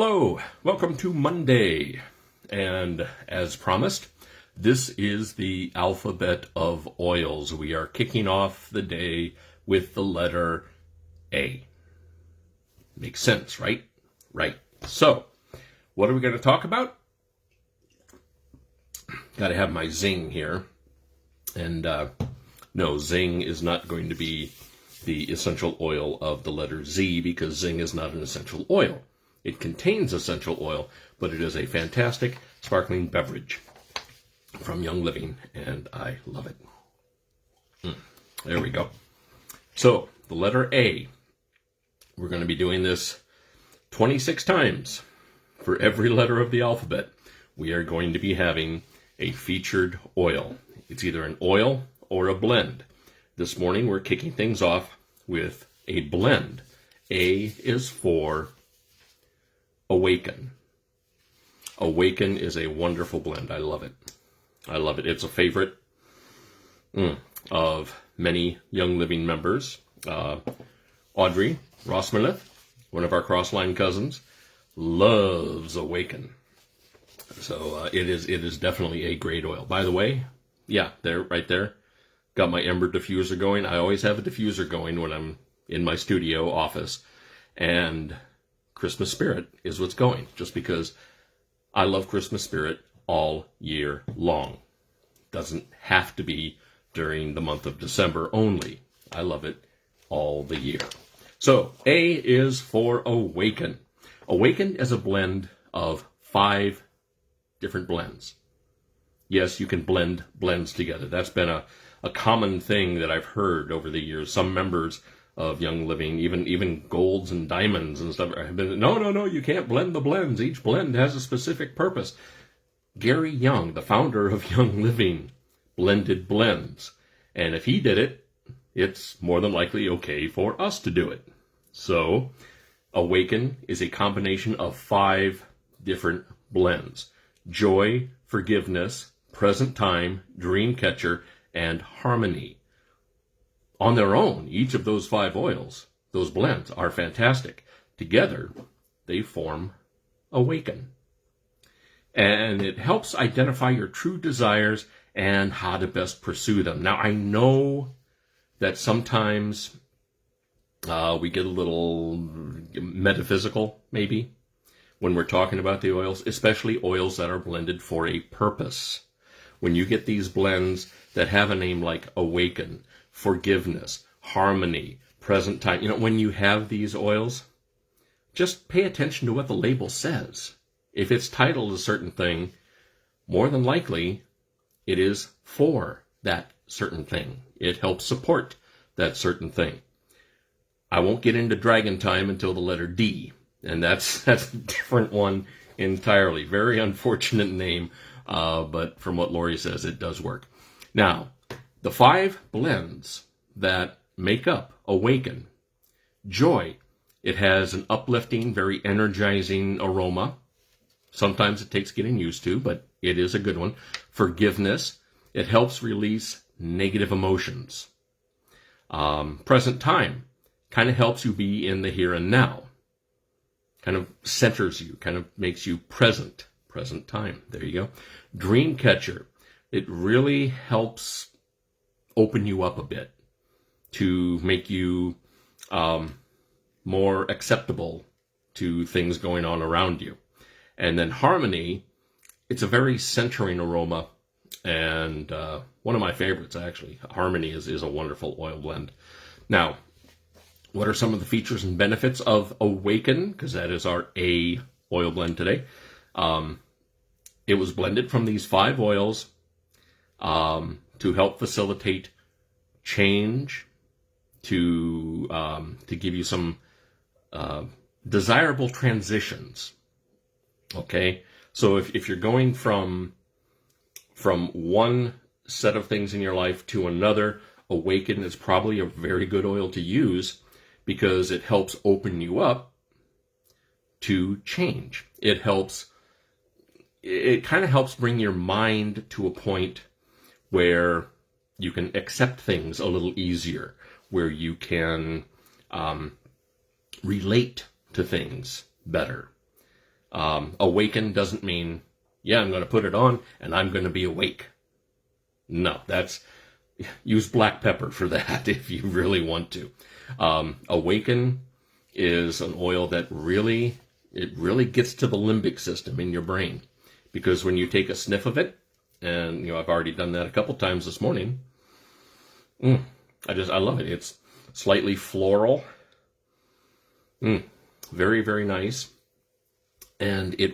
Hello, welcome to Monday, and as promised, this is the alphabet of oils. We are kicking off the day with the letter A. Makes sense, right? Right. So, what are we going to talk about? Got to have my zing here, and no, zing is not going to be the essential oil of the letter Z because zing is not an essential oil. It contains essential oil, but it is a fantastic sparkling beverage from Young Living, and I love it. There we go. So, the letter A. We're going to be doing this 26 times. For every letter of the alphabet, we are going to be having a featured oil. It's either an oil or a blend. This morning, we're kicking things off with a blend. A is for Awaken. Awaken is a wonderful blend. I love it. I love it. It's a favorite of many Young Living members. Audrey Rossmanith, one of our cross-line cousins, loves Awaken. So it is definitely a great oil. By the way, yeah, there, right there, got my Ember diffuser going. I always have a diffuser going when I'm in my studio office, and Christmas Spirit is what's going, just because I love Christmas Spirit all year long. Doesn't have to be during the month of December only. I love it all the year. So, A is for Awaken. Awaken is a blend of 5 different blends. Yes, you can blend blends together. That's been a common thing that I've heard over the years. Some members of Young Living, even golds and diamonds and stuff, have been, no, you can't blend the blends. Each blend has a specific purpose. Gary Young, the founder of Young Living, blended blends. And if he did it, it's more than likely okay for us to do it. So, Awaken is a combination of 5 different blends. Joy, forgiveness, present time, dream catcher, and harmony. On their own, each of those 5 oils, those blends, are fantastic. Together, they form Awaken. And it helps identify your true desires and how to best pursue them. Now, I know that sometimes we get a little metaphysical, maybe, when we're talking about the oils, especially oils that are blended for a purpose. When you get these blends that have a name like Awaken, forgiveness, harmony, present time, when you have these oils, just pay attention to what the label says. If it's titled a certain thing, more than likely, it is for that certain thing. It helps support that certain thing. I won't get into Dragon Time until the letter D, and that's a different one entirely. Very unfortunate name, but from what Lori says, it does work. Now, the 5 blends that make up Awaken. Joy, it has an uplifting, very energizing aroma. Sometimes it takes getting used to, but it is a good one. Forgiveness, it helps release negative emotions. Present time, kind of helps you be in the here and now. Kind of centers you, kind of makes you present. Present time, there you go. Dream catcher, it really helps open you up a bit to make you more acceptable to things going on around you. And then harmony, it's a very centering aroma, and one of my favorites, actually. Harmony is a wonderful oil blend. Now, what are some of the features and benefits of Awaken? Because that is our A oil blend today. It was blended from these 5 oils to help facilitate change, to give you some desirable transitions. Okay, so if you're going from one set of things in your life to another, Awaken is probably a very good oil to use because it helps open you up to change. It kind of helps bring your mind to a point where you can accept things a little easier, where you can relate to things better. Awaken doesn't mean, yeah, I'm going to put it on and I'm going to be awake. No, use black pepper for that if you really want to. Awaken is an oil that really gets to the limbic system in your brain, because when you take a sniff of it, and I've already done that a couple times this morning. I love it. It's slightly floral. Very, very nice. And it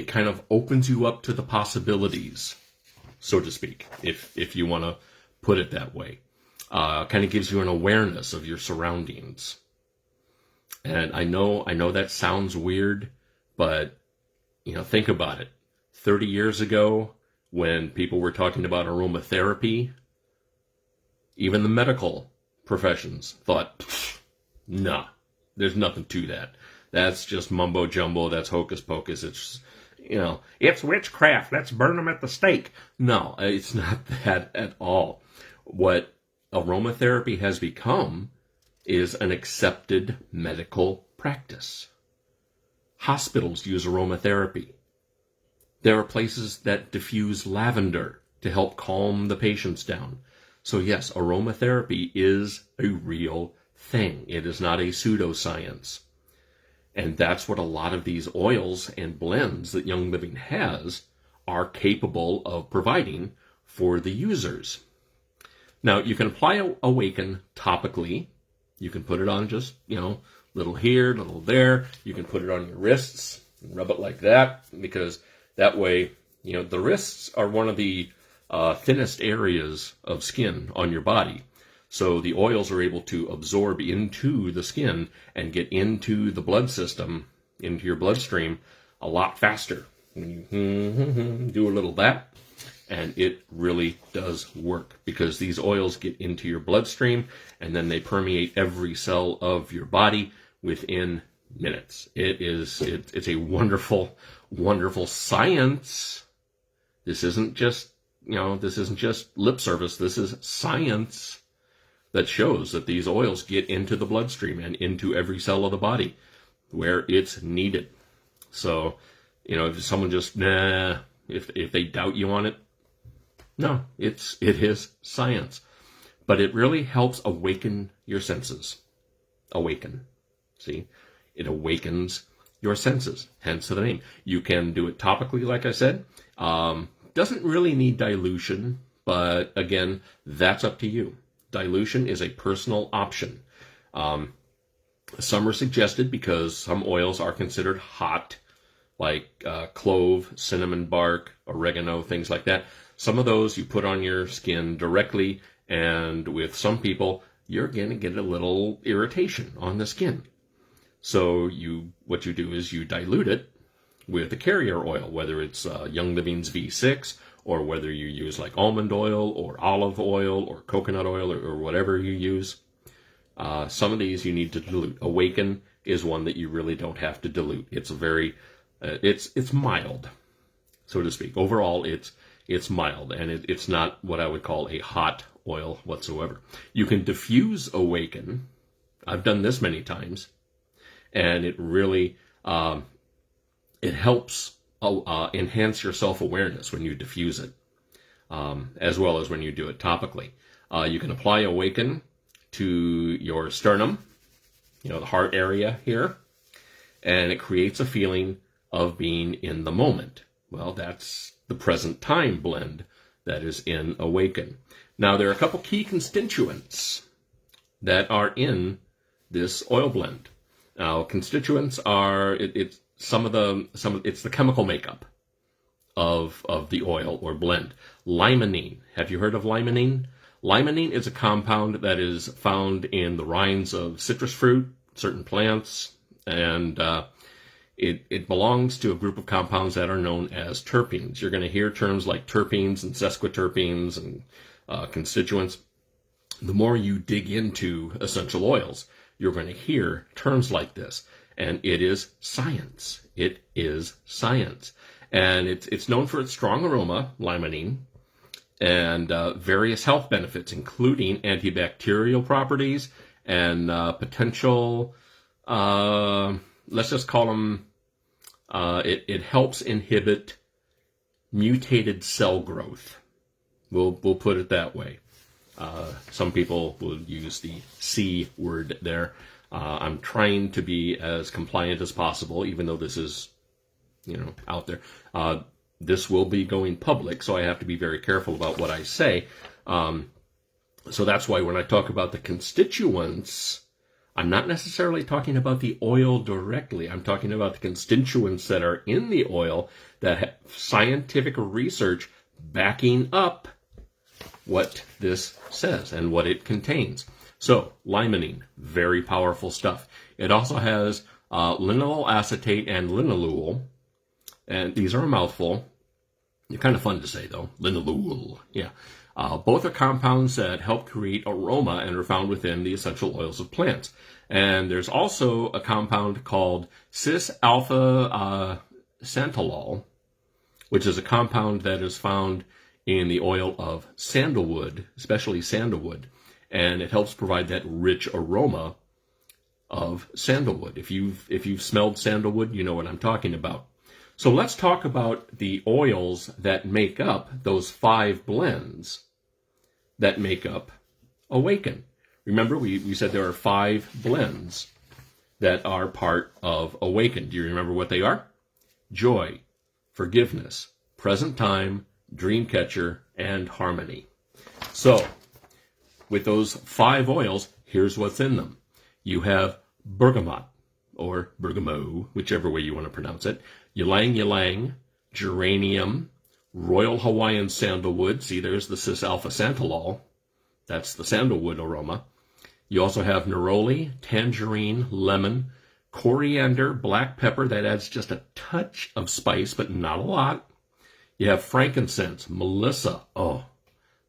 kind of opens you up to the possibilities, so to speak, if you want to put it that way. Kind of gives you an awareness of your surroundings. And I know that sounds weird, but think about it. 30 years ago, when people were talking about aromatherapy, even the medical professions thought, nah, there's nothing to that. That's just mumbo jumbo. That's hocus pocus. It's, it's witchcraft. Let's burn them at the stake. No, it's not that at all. What aromatherapy has become is an accepted medical practice. Hospitals use aromatherapy. There are places that diffuse lavender to help calm the patients down. So yes, aromatherapy is a real thing. It is not a pseudoscience. And that's what a lot of these oils and blends that Young Living has are capable of providing for the users. Now, you can apply Awaken topically. You can put it on just, little here, little there. You can put it on your wrists and rub it like that, because that way, the wrists are one of the thinnest areas of skin on your body. So the oils are able to absorb into the skin and get into the blood system, into your bloodstream, a lot faster. When you do a little that, and it really does work, because these oils get into your bloodstream and then they permeate every cell of your body within minutes. It's a wonderful, wonderful science. This isn't just lip service. This is science that shows that these oils get into the bloodstream and into every cell of the body where it's needed. So, if someone just, if they doubt you on it, no, it is science. But it really helps awaken your senses. Awaken. See? It awakens your senses, hence the name. You can do it topically, like I said. Doesn't really need dilution, but again, that's up to you. Dilution is a personal option. Some are suggested because some oils are considered hot, like clove, cinnamon bark, oregano, things like that. Some of those you put on your skin directly, and with some people, you're going to get a little irritation on the skin. So what you do is you dilute it with a carrier oil, whether it's Young Living's V6, or whether you use like almond oil or olive oil or coconut oil or whatever you use. Some of these you need to dilute. Awaken is one that you really don't have to dilute. It's it's mild, so to speak. Overall, it's mild, and it's not what I would call a hot oil whatsoever. You can diffuse Awaken. I've done this many times, and it really it helps enhance your self-awareness when you diffuse it, as well as when you do it topically. You can apply Awaken to your sternum, the heart area here, and it creates a feeling of being in the moment. Well, that's the present time blend that is in Awaken. Now, there are a couple key constituents that are in this oil blend. Now, constituents are it's the chemical makeup of the oil or blend. Limonene. Have you heard of limonene? Limonene is a compound that is found in the rinds of citrus fruit, certain plants, and it belongs to a group of compounds that are known as terpenes. You're going to hear terms like terpenes and sesquiterpenes and constituents. The more you dig into essential oils, you're going to hear terms like this. And it is science. It is science. And it's known for its strong aroma, limonene, and various health benefits, including antibacterial properties and potential, let's just call them It helps inhibit mutated cell growth. We'll put it that way. Some people will use the C word there. I'm trying to be as compliant as possible, even though this is, out there. This will be going public, so I have to be very careful about what I say. So that's why when I talk about the constituents, I'm not necessarily talking about the oil directly. I'm talking about the constituents that are in the oil that have scientific research backing up what this says and what it contains. So, limonene, very powerful stuff. It also has linalool acetate and linalool, and these are a mouthful. They're kind of fun to say, though. Linalool, yeah. Both are compounds that help create aroma and are found within the essential oils of plants. And there's also a compound called cis-alpha xantholol, which is a compound that is found in the oil of sandalwood, especially sandalwood, and it helps provide that rich aroma of sandalwood. If you've smelled sandalwood, you know what I'm talking about. So let's talk about the oils that make up those 5 blends that make up Awaken. Remember, we said there are 5 blends that are part of Awaken. Do you remember what they are? Joy, forgiveness, present time, dreamcatcher, and harmony. So, with those 5 oils, here's what's in them. You have bergamot, or bergamot, whichever way you want to pronounce it, ylang ylang, geranium, royal Hawaiian sandalwood. See, there's the cis-alpha xantholol. That's the sandalwood aroma. You also have neroli, tangerine, lemon, coriander, black pepper. That adds just a touch of spice, but not a lot. You have frankincense, melissa. Oh,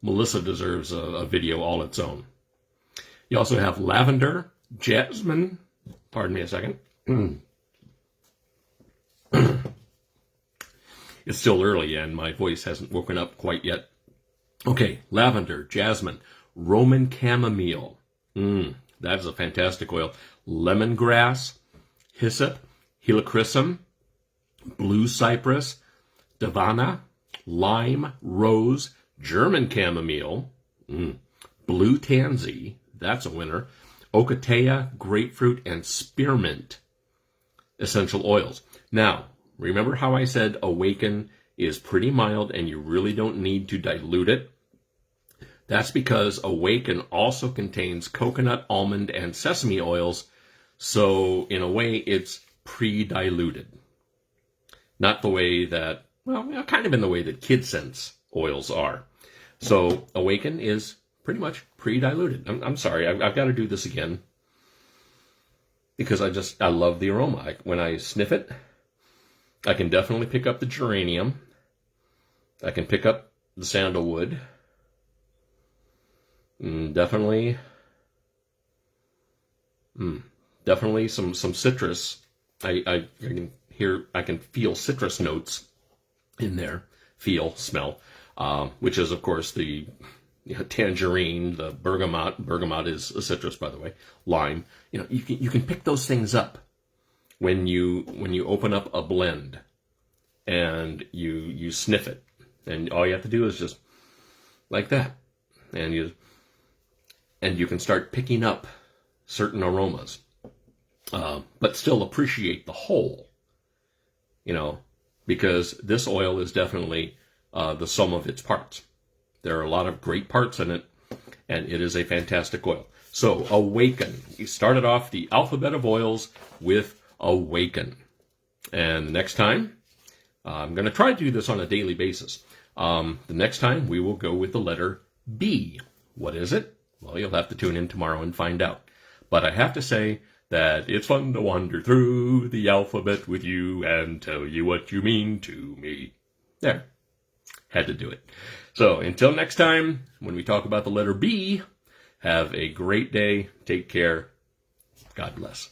melissa deserves a video all its own. You also have lavender, jasmine. Pardon me a second. It's still early and my voice hasn't woken up quite yet. Okay, lavender, jasmine, Roman chamomile. That is a fantastic oil. Lemongrass, hyssop, helichrysum, blue cypress, davana, lime, rose, German chamomile, blue tansy, that's a winner, ocotea, grapefruit, and spearmint essential oils. Now, remember how I said Awaken is pretty mild and you really don't need to dilute it? That's because Awaken also contains coconut, almond, and sesame oils, so in a way it's pre-diluted. Not the way that, kind of in the way that KidSense oils are. So Awaken is pretty much pre-diluted. I'm sorry, I've got to do this again because I love the aroma. When I sniff it, I can definitely pick up the geranium. I can pick up the sandalwood. Definitely some citrus. I can feel citrus notes in there. Smell, which is of course the tangerine, the bergamot. Bergamot is a citrus, by the way. Lime. You can pick those things up when you open up a blend and you sniff it, and all you have to do is just like that, and you can start picking up certain aromas, but still appreciate the whole, because this oil is definitely the sum of its parts. There are a lot of great parts in it, and it is a fantastic oil. So, Awaken. We started off the alphabet of oils with Awaken. And the next time, I'm going to try to do this on a daily basis. The next time, we will go with the letter B. What is it? Well, you'll have to tune in tomorrow and find out. But I have to say that it's fun to wander through the alphabet with you and tell you what you mean to me. There. Had to do it. So, until next time, when we talk about the letter B, have a great day. Take care. God bless.